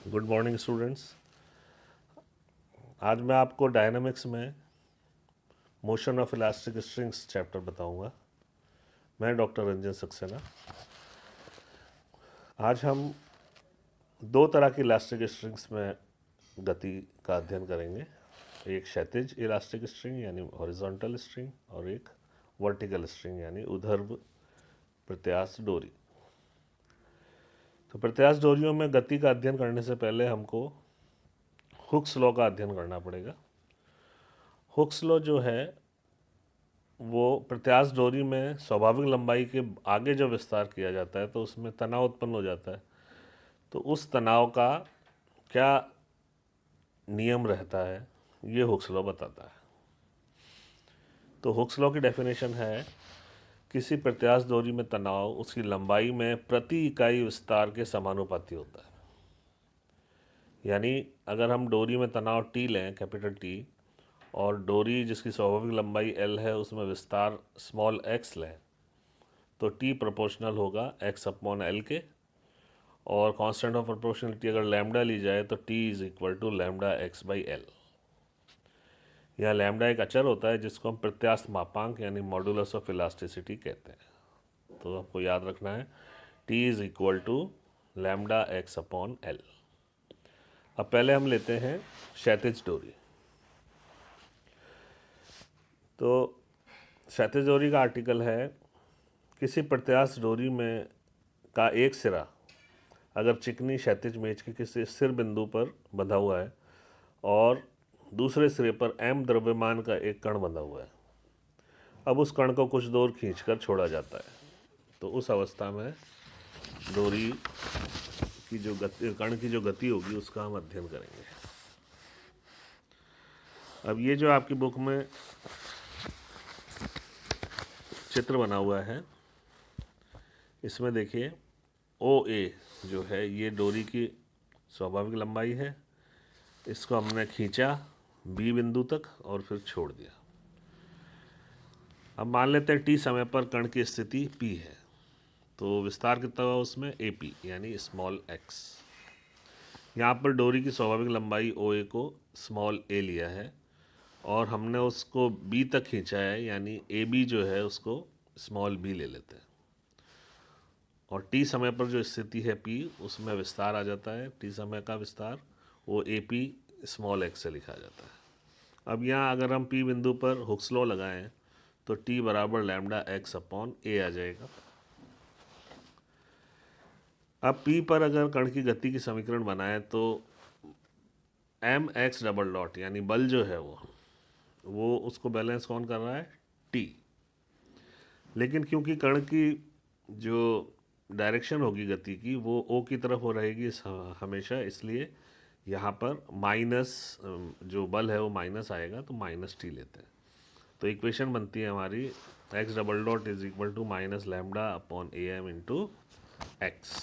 Good morning students. आज मैं आपको डायनामिक्स में motion of elastic strings chapter बताऊंगा। मैं डॉक्टर रंजन सक्सेना। आज हम दो तरह की इलास्टिक स्ट्रिंग्स में गति का अध्ययन करेंगे। एक क्षैतिज इलास्टिक स्ट्रिंग यानी हॉरिजॉन्टल स्ट्रिंग और एक वर्टिकल स्ट्रिंग यानी ऊर्ध्व प्रत्यास्थ डोरी। तो प्रत्यास्थ डोरियों में गति का अध्ययन करने से पहले हमको हुक्स लॉ का अध्ययन करना पड़ेगा। हुक्स लॉ जो है वो प्रत्यास्थ डोरी में स्वाभाविक लंबाई के आगे जब विस्तार किया जाता है तो उसमें तनाव उत्पन्न हो जाता है। तो उस तनाव का क्या नियम रहता है ये हुक्स लॉ बताता है। तो हुक्स लॉ की डेफिनेशन है किसी प्रत्यास्थ डोरी में तनाव उसकी लंबाई में प्रति इकाई विस्तार के समानुपाती होता है। यानी अगर हम डोरी में तनाव टी लें, कैपिटल टी, और डोरी जिसकी स्वाभाविक लंबाई एल है उसमें विस्तार स्मॉल एक्स लें तो टी प्रोपोर्शनल होगा एक्स अपॉन एल के। और कांस्टेंट ऑफ प्रोपोर्शनलिटी अगर लैम्डा ली जाए तो T is equal to lambda x by L. यहाँ लैम्डा एक अचर होता है जिसको हम प्रत्यास्थ मापांक यानी मॉडुलस ऑफ इलास्टिसिटी कहते हैं। तो आपको याद रखना है T is equal to lambda x upon L. अब पहले हम लेते हैं क्षैतिज डोरी। तो क्षैतिज डोरी का आर्टिकल है किसी प्रत्यास्थ डोरी में का एक सिरा अगर चिकनी क्षैतिज मेज के किसी स्थिर बिंदु पर बंधा हुआ है और दूसरे सिरे पर एम द्रव्यमान का एक कण बंधा हुआ है। अब उस कण को कुछ दूर खींचकर छोड़ा जाता है तो उस अवस्था में डोरी की जो गति, कण की जो गति होगी उसका हम अध्ययन करेंगे। अब ये जो आपकी बुक में चित्र बना हुआ है इसमें देखिए ओ ए जो है ये डोरी की स्वाभाविक लंबाई है। इसको हमने खींचा बी बिंदु तक और फिर छोड़ दिया। अब मान लेते हैं टी समय पर कण की स्थिति पी है तो विस्तार कितना हुआ उसमें ए पी यानी स्मॉल एक्स। यहाँ पर डोरी की स्वाभाविक लंबाई ओ ए को स्मॉल ए लिया है और हमने उसको बी तक खींचा है यानी ए बी जो है उसको स्मॉल बी ले लेते हैं। और टी समय पर जो स्थिति है पी उसमें विस्तार आ जाता है। टी समय का विस्तार वो ए पी स्मॉल एक्स से लिखा जाता है। अब यहाँ अगर हम पी बिंदु पर हुक्स लॉ लगाएं तो टी बराबर लैम्डा एक्स अपॉन ए आ जाएगा। अब पी पर अगर कण की गति की समीकरण बनाएं तो एम एक्स डबल डॉट यानी बल जो है वो उसको बैलेंस कौन कर रहा है टी। लेकिन क्योंकि कण की जो डायरेक्शन होगी गति की वो ओ की तरफ हो रहेगी हमेशा, इसलिए यहाँ पर माइनस जो बल है वो माइनस आएगा तो माइनस टी लेते हैं। तो इक्वेशन बनती है हमारी x double dot is equal to minus lambda upon A m into x.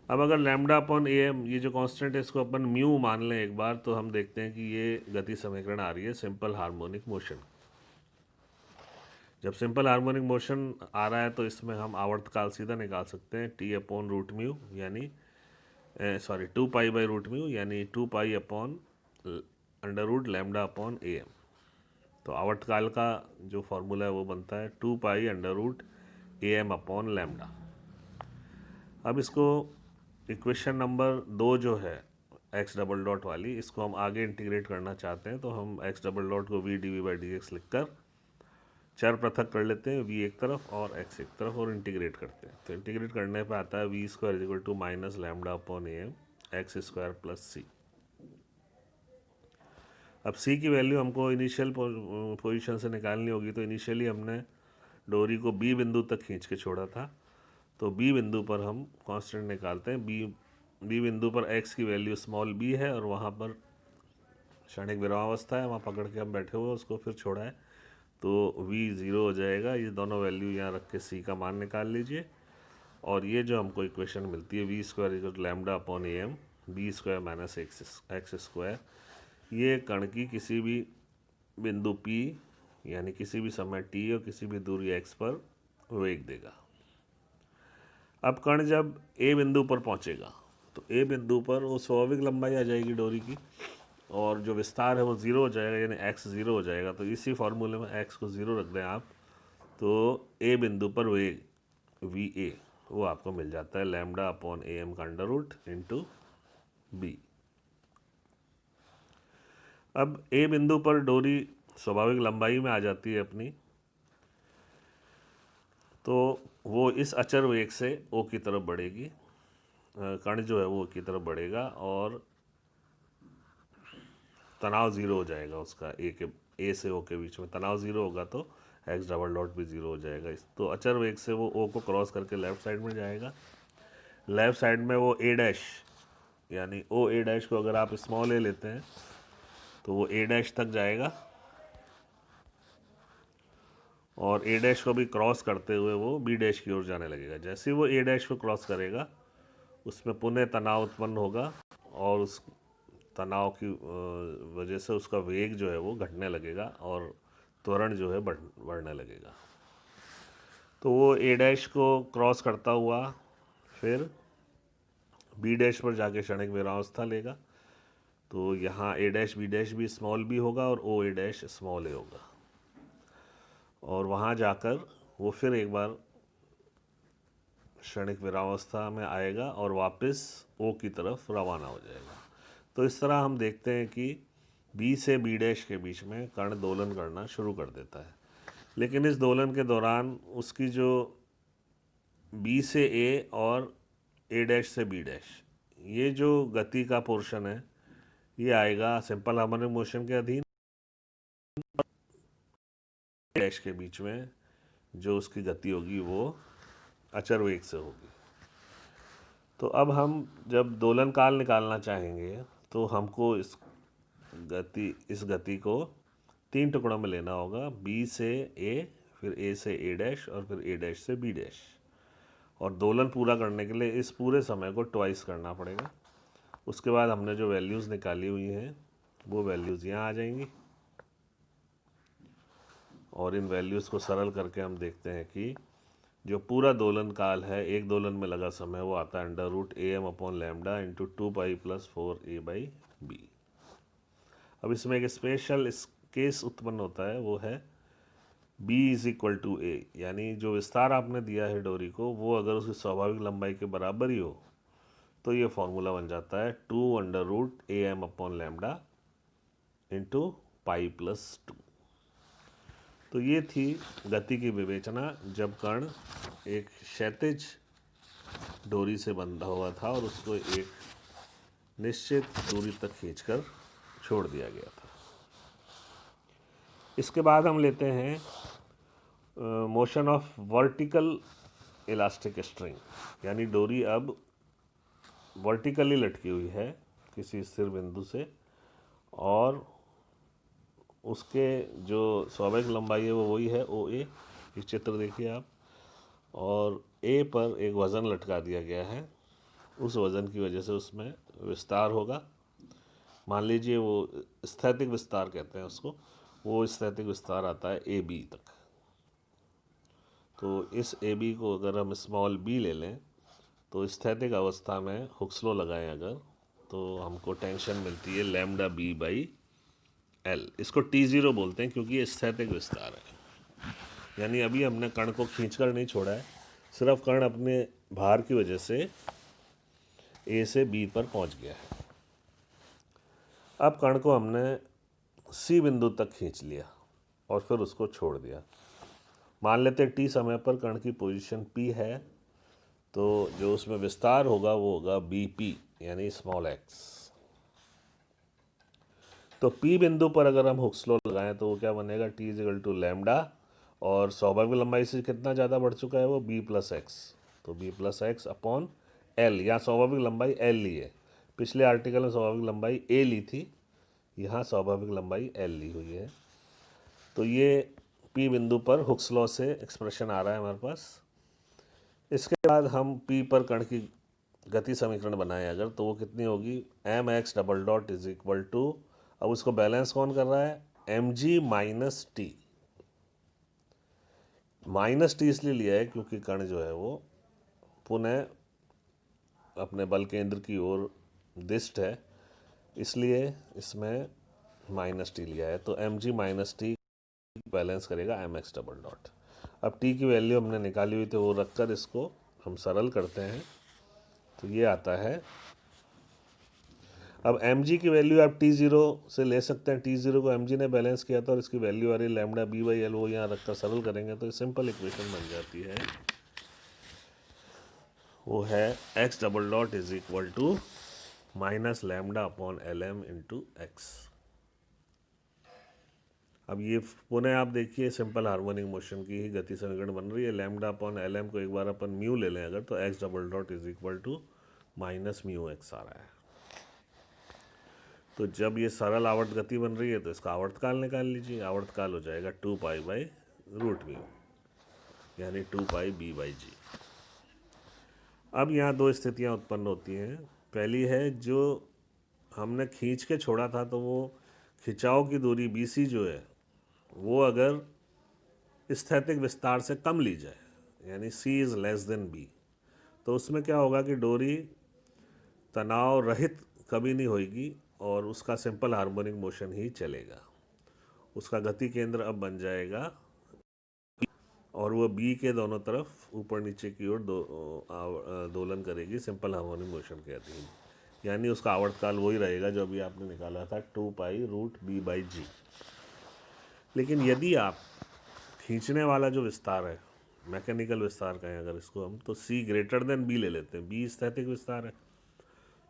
अब अगर लैम्डा अपॉन ए एम ये जो कांस्टेंट है इसको अपन म्यू मान लें एक बार तो हम देखते हैं कि ये गति समीकरण आ रही है सिंपल हार्मोनिक मोशन। जब सिंपल हार्मोनिक मोशन आ रहा है तो इसमें हम आवर्तकाल सीधा निकाल सकते हैं टी अपॉन रूट म्यू यानी sorry 2 pi by root mu यानी 2 pi upon under root lambda upon ए एम। तो आवर्तकाल का जो फॉर्मूला है वो बनता है 2 pi under root a m upon lambda. अब इसको इक्वेशन नंबर 2 जो है एक्स डबल डॉट वाली इसको हम आगे इंटीग्रेट करना चाहते हैं तो हम एक्स डबल डॉट को v d v by d x लिख कर चर पृथक कर लेते हैं, वी एक तरफ और एक्स एक तरफ, और इंटीग्रेट करते हैं। तो इंटीग्रेट करने पर आता है we square is equal to minus lambda upon A M X square plus C. अब सी की वैल्यू हमको इनिशियल पोजीशन से निकालनी होगी तो इनिशियली हमने डोरी को बी बिंदु तक खींच के छोड़ा था तो बी बिंदु पर हम कांस्टेंट निकालते हैं। बी बिंदु पर एक्स की वैल्यू स्मॉल बी है और वहाँ पर क्षणिक विरामावस्था है, वहाँ पकड़ के हम बैठे हुए उसको फिर छोड़ा है तो v ज़ीरो हो जाएगा। ये दोनों वैल्यू यहाँ रख के c का मान निकाल लीजिए और ये जो हमको इक्वेशन मिलती है we square equal lambda upon A m b square minus x square, ये कण की किसी भी बिंदु p यानी किसी भी समय t और किसी भी दूरी x पर वेग देगा। अब कण जब ए बिंदु पर पहुंचेगा तो ए बिंदु पर वो स्वाभाविक लंबाई आ जाएगी डोरी की, और जो विस्तार है वो ज़ीरो हो जाएगा, यानी एक्स ज़ीरो हो जाएगा। तो इसी फॉर्मूले में एक्स को ज़ीरो रख दें आप, तो ए बिंदु पर वेग वी ए वो आपको मिल जाता है लैम्डा अपॉन ए एम का अंडर रूट इंटू बी। अब ए बिंदु पर डोरी स्वाभाविक लंबाई में आ जाती है अपनी, तो वो इस अचर वेग से ओ की तरफ बढ़ेगी, कण जो है वो की तरफ बढ़ेगा और तनाव ज़ीरो हो जाएगा उसका, ए से ओ के बीच में तनाव ज़ीरो होगा तो एक्स डबल डॉट भी ज़ीरो हो जाएगा। तो अचर वेग से वो ओ को क्रॉस करके लेफ़्ट साइड में जाएगा। लेफ़्ट साइड में वो ए डैश, यानी ओ ए डैश को अगर आप स्मॉल ए लेते हैं तो वो ए डैश तक जाएगा, और ए डैश को भी क्रॉस करते हुए वो बी डैश की ओर जाने लगेगा। जैसे ही वो ए डैश को क्रॉस करेगा उसमें पुनः तनाव उत्पन्न होगा, और उस तनाव की वजह से उसका वेग जो है वो घटने लगेगा और त्वरण जो है बढ़ने लगेगा। तो वो ए डैश को क्रॉस करता हुआ फिर बी डैश पर जाके क्षणिक विरामावस्था लेगा। तो यहाँ ए डैश बी डैश भी स्मॉल बी होगा और ओ ए डैश स्मॉल ए होगा, और वहाँ जाकर वो फिर एक बार क्षणिक विरामावस्था में आएगा और वापस ओ की तरफ रवाना हो जाएगा। तो इस तरह हम देखते हैं कि बी से बी डैश के बीच में कण दोलन करना शुरू कर देता है, लेकिन इस दोलन के दौरान उसकी जो बी से ए और ए डैश से बी डैश, ये जो गति का पोर्शन है ये आएगा सिंपल हार्मोनिक मोशन के अधीन। डैश के बीच में जो उसकी गति होगी वो अचर वेग से होगी। तो अब हम जब दोलन काल निकालना चाहेंगे तो हमको इस गति को 3 टुकड़ों में लेना होगा, बी से ए, फिर ए से ए डैश और फिर ए डैश से बी डैश। और दोलन पूरा करने के लिए इस पूरे समय को ट्वाइस करना पड़ेगा। उसके बाद हमने जो वैल्यूज़ निकाली हुई हैं वो वैल्यूज़ यहाँ आ जाएंगी, और इन वैल्यूज़ को सरल करके हम देखते हैं कि जो पूरा दोलन काल है, एक दोलन में लगा समय, वो आता है under root a m upon lambda into 2 pi plus 4 a by b. अब इसमें एक स्पेशल केस उत्पन्न होता है, वो है b इज इक्वल टू ए, यानी जो विस्तार आपने दिया है डोरी को वो अगर उसकी स्वाभाविक लंबाई के बराबर ही हो तो ये फॉर्मूला बन जाता है 2 under root a m upon lambda into pi plus 2। तो ये थी गति की विवेचना जब कण एक क्षैतिज डोरी से बंधा हुआ था और उसको एक निश्चित दूरी तक खींचकर छोड़ दिया गया था। इसके बाद हम लेते हैं motion of vertical elastic string, यानी डोरी अब वर्टिकली लटकी हुई है किसी स्थिर बिंदु से, और उसके जो स्वाभाविक लंबाई है वो वही है ओ ए। ये चित्र देखिए आप, और ए पर एक वज़न लटका दिया गया है, उस वज़न की वजह से उसमें विस्तार होगा। मान लीजिए वो स्थैतिक विस्तार कहते हैं उसको, वो स्थैतिक विस्तार आता है ए बी तक। तो इस ए बी को अगर हम स्मॉल बी ले लें तो स्थैतिक अवस्था में हुक्स लॉ लगाएं अगर, तो हमको टेंशन मिलती है लैम्डा बी बाई एल। इसको T0 बोलते हैं क्योंकि ये स्थैतिक विस्तार है, यानी अभी हमने कण को खींचकर नहीं छोड़ा है, सिर्फ कण अपने भार की वजह से ए से बी पर पहुंच गया है। अब कण को हमने सी बिंदु तक खींच लिया और फिर उसको छोड़ दिया। मान लेते हैं टी समय पर कण की पोजीशन पी है, तो जो उसमें विस्तार होगा वो होगा बी पी, यानी स्मॉल एक्स। तो पी बिंदु पर अगर हम हुक्स लॉ लगाएं तो वो क्या बनेगा, t is equal to lambda, और स्वाभाविक लंबाई से कितना ज़्यादा बढ़ चुका है वो बी प्लस एक्स, तो b plus x upon l. यहाँ स्वाभाविक लंबाई एल ली है, पिछले आर्टिकल में स्वाभाविक लंबाई ए ली थी, यहाँ स्वाभाविक लंबाई एल ली हुई है। तो ये पी बिंदु पर हुक्स लॉ से एक्सप्रेशन आ रहा है हमारे पास। इसके बाद हम पी पर कण की गति समीकरण बनाएं अगर, तो वो कितनी होगी, m x double dot is equal to, अब उसको बैलेंस कौन कर रहा है, m g minus t. Minus t इसलिए लिया है क्योंकि कण जो है वो पुनः अपने बल केंद्र की ओर दिष्ट है, इसलिए इसमें माइनस टी लिया है। तो m g minus t balance करेगा एम एक्स डबल डॉट। अब टी की वैल्यू हमने निकाली हुई तो वो रखकर इसको हम सरल करते हैं, तो ये आता है। अब एम जी की वैल्यू आप टी ज़ीरो से ले सकते हैं, टी ज़ीरो को एम जी ने बैलेंस किया था और इसकी वैल्यू आ रही लैम्डा बी बाई एल, वो यहाँ रखकर सरल करेंगे तो सिंपल इक्वेशन बन जाती है। वो है x double dot is equal to minus lambda upon l m into x. अब ये पुनः आप देखिए सिंपल हार्मोनिक मोशन की ही गति समीकरण बन रही है। लैम्डा अपॉन एल एम को एक बार अपन म्यू ले लें अगर, तो X double dot is equal to minus mu X आ रहा है। तो जब ये सरल आवर्त गति बन रही है तो इसका आवर्तकाल निकाल लीजिए। आवर्तकाल हो जाएगा 2 पाई बाई रूट म्यू, यानी 2 पाई बी बाई जी। अब यहाँ दो स्थितियाँ उत्पन्न होती हैं। पहली है जो हमने खींच के छोड़ा था, तो वो खिंचाव की दूरी बी सी जो है वो अगर स्थैतिक विस्तार से कम ली जाए, यानी सी इज़ लेस देन बी, तो उसमें क्या होगा कि डोरी तनाव रहित कभी नहीं होगी और उसका सिंपल हार्मोनिक मोशन ही चलेगा। उसका गति केंद्र अब बन जाएगा और वो बी के दोनों तरफ ऊपर नीचे की ओर दोलन करेगी सिंपल हार्मोनिक मोशन के अधीन, यानी उसका आवर्तकाल वही रहेगा जो अभी आपने निकाला था 2 पाई रूट बी बाई जी। लेकिन यदि आप खींचने वाला जो विस्तार है, मैकेनिकल विस्तार कहें अगर इसको हम, तो सी ग्रेटर देन बी ले लेते हैं, बी स्थैतिक विस्तार है,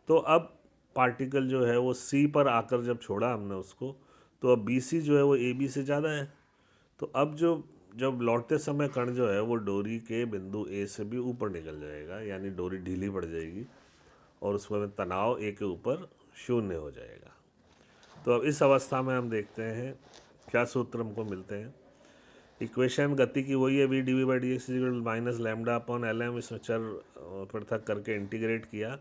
तो अब पार्टिकल जो है वो सी पर आकर जब छोड़ा हमने उसको, तो अब बी सी जो है वो ए बी से ज़्यादा है। तो अब जब लौटते समय कण जो है वो डोरी के बिंदु ए से भी ऊपर निकल जाएगा, यानी डोरी ढीली पड़ जाएगी और उसमें तनाव ए के ऊपर शून्य हो जाएगा। तो अब इस अवस्था में हम देखते हैं क्या सूत्र हमको मिलते हैं। इक्वेशन गति की वही है, v d v by d x minus lambda upon l m, इसमें चर पृथक करके इंटीग्रेट किया।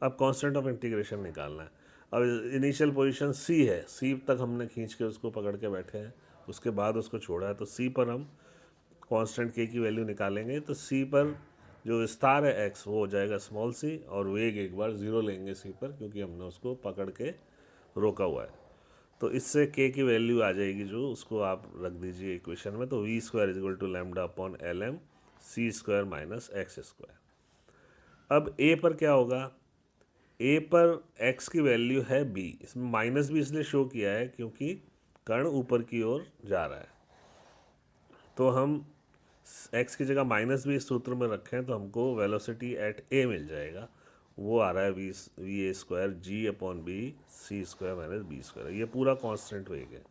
अब कांस्टेंट ऑफ इंटीग्रेशन निकालना है। अब इनिशियल पोजीशन सी है, सी तक हमने खींच के उसको पकड़ के बैठे हैं, उसके बाद उसको छोड़ा है, तो सी पर हम कांस्टेंट के की वैल्यू निकालेंगे। तो सी पर जो विस्तार है एक्स वो हो जाएगा स्मॉल सी, और वेग एक बार ज़ीरो लेंगे सी पर, क्योंकि हमने उसको पकड़ के रोका हुआ है। तो इससे के की वैल्यू आ जाएगी जो, उसको आप रख दीजिए इक्वेशन में, तो v square is equal to lambda upon l m c square minus x square. अब ए पर क्या होगा, ए पर x की वैल्यू है b, इसमें माइनस भी इसलिए शो किया है क्योंकि कण ऊपर की ओर जा रहा है। तो हम x की जगह माइनस भी इस सूत्र में रखें तो हमको वेलोसिटी एट a मिल जाएगा, वो आ रहा है v a square g upon b c square minus B square. ये पूरा कांस्टेंट वेग है।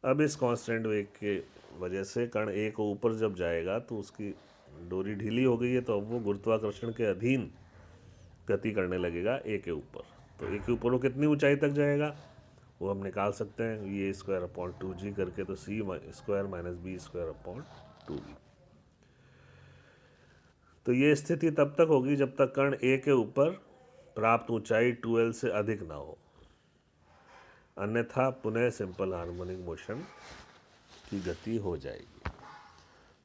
अब इस कांस्टेंट वेग के वजह से कण ए को ऊपर जब जाएगा तो उसकी डोरी ढीली हो गई है, तो अब वो गुरुत्वाकर्षण के अधीन गति करने लगेगा ए के ऊपर। तो ए के ऊपर वो कितनी ऊंचाई तक जाएगा वो हम निकाल सकते हैं, we a square upon 2g करके, तो C square minus B square upon 2b। तो ये स्थिति तब तक होगी जब तक कण ए के ऊपर प्राप्त ऊंचाई 2l से अधिक ना हो, अन्यथा पुनः सिंपल हार्मोनिक मोशन की गति हो जाएगी।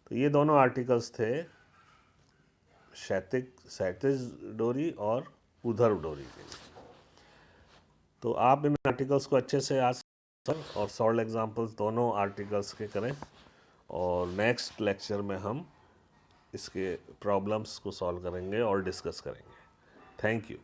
तो ये दोनों आर्टिकल्स थे क्षैतिज डोरी और ऊर्ध्व डोरी के लिए। तो आप इन आर्टिकल्स को अच्छे से आज और सॉल्व एग्जांपल्स दोनों आर्टिकल्स के करें, और नेक्स्ट लेक्चर में हम इसके प्रॉब्लम्स को सॉल्व करेंगे और डिस्कस करेंगे। Thank you.